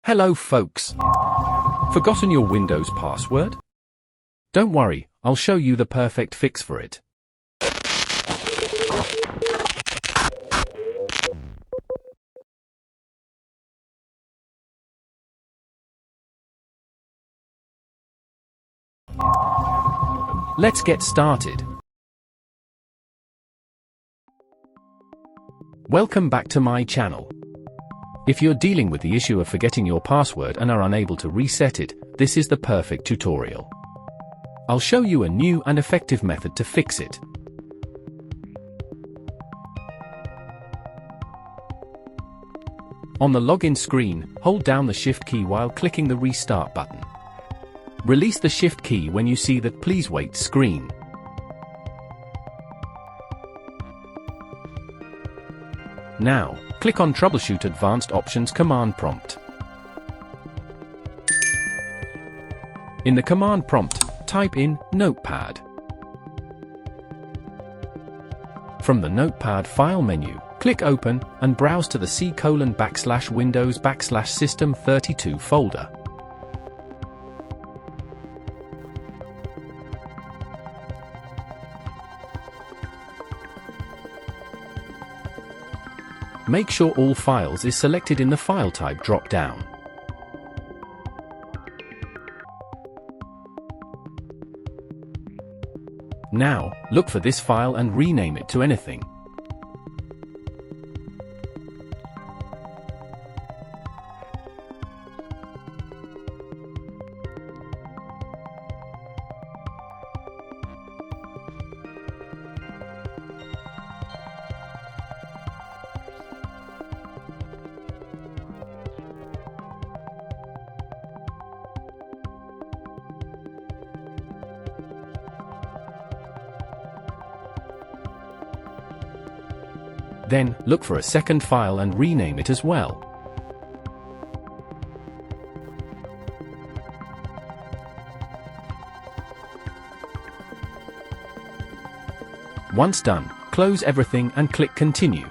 Hello folks. Forgotten your Windows password? Don't worry, I'll show you the perfect fix for it. Let's get started. Welcome back to my channel. If you're dealing with the issue of forgetting your password and are unable to reset it, this is the perfect tutorial. I'll show you a new and effective method to fix it. On the login screen, hold down the Shift key while clicking the Restart button. Release the Shift key when you see that Please Wait screen. Now, click on Troubleshoot Advanced Options command prompt. In the command prompt, type in Notepad. From the Notepad file menu, click Open and browse to the C:\Windows\System32 folder. Make sure All Files is selected in the File Type drop-down. Now, look for this file and rename it to anything. Then, look for a second file and rename it as well. Once done, close everything and click Continue.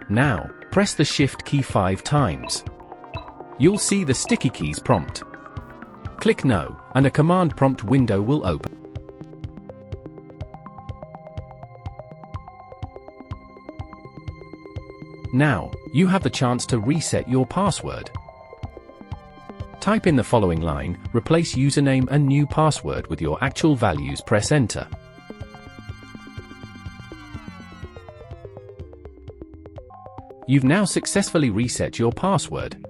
Now, press the Shift key 5 times. You'll see the Sticky Keys prompt. Click No, and a command prompt window will open. Now, you have the chance to reset your password. Type in the following line, replace username and new password with your actual values, press Enter. You've now successfully reset your password.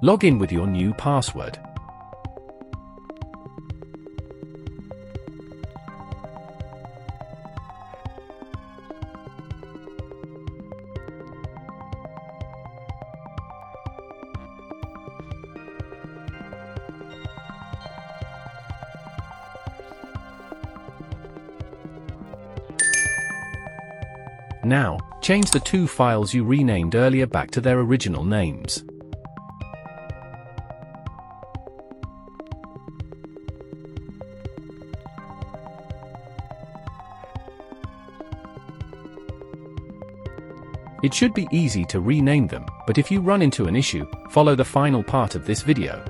Log in with your new password. Now, change the two files you renamed earlier back to their original names. It should be easy to rename them, but if you run into an issue, follow the final part of this video.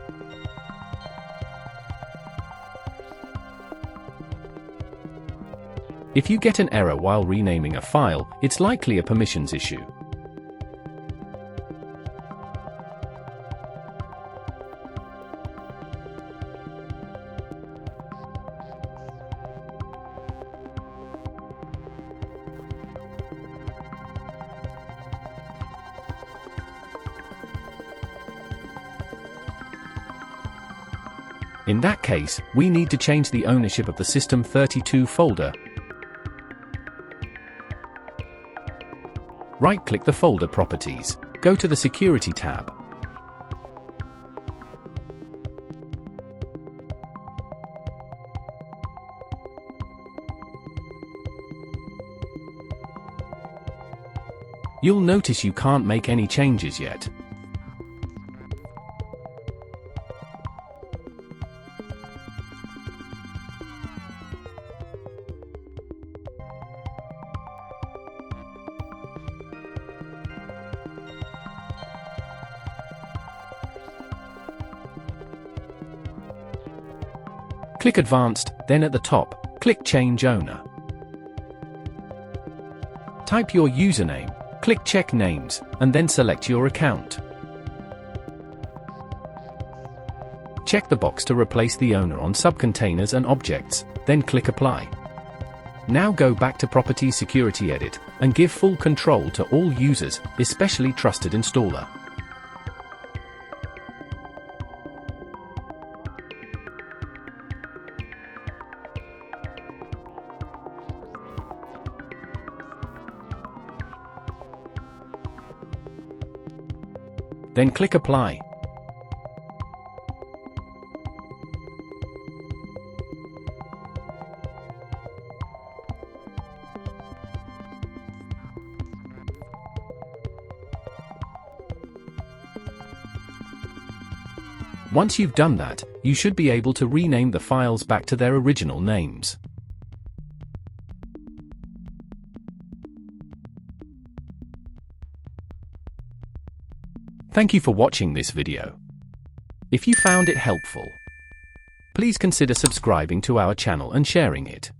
If you get an error while renaming a file, it's likely a permissions issue. In that case, we need to change the ownership of the System32 folder. Right-click the folder properties. Go to the Security tab. You'll notice you can't make any changes yet. Click Advanced, then at the top, click Change Owner. Type your username, click Check Names, and then select your account. Check the box to replace the owner on subcontainers and objects, then click Apply. Now go back to Properties Security Edit, and give full control to all users, especially Trusted Installer. Then click Apply. Once you've done that, you should be able to rename the files back to their original names. Thank you for watching this video. If you found it helpful, please consider subscribing to our channel and sharing it.